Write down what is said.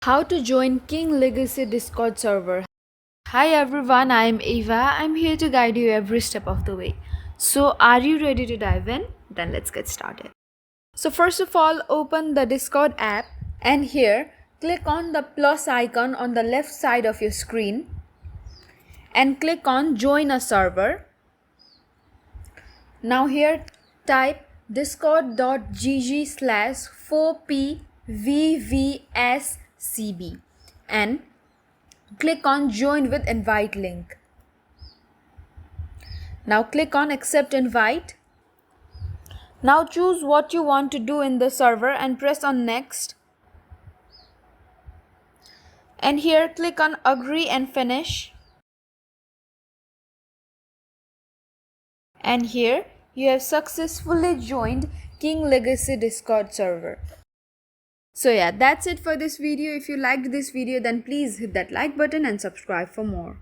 How to join King Legacy Discord server. Hi everyone, I am Eva. I'm here to guide you every step of the way. So, are you ready to dive in? Then let's get started. So, first of all, open the Discord app and here click on the plus icon on the left side of your screen and click on join a server. Now, here type discord.gg/4pvvscb and click on join with invite link. Now click on accept invite. Now choose what you want to do in the server and press on next. And here click on agree and finish. And here you have successfully joined King Legacy Discord server. So yeah, that's it for this video. If you liked this video, then please hit that like button and subscribe for more.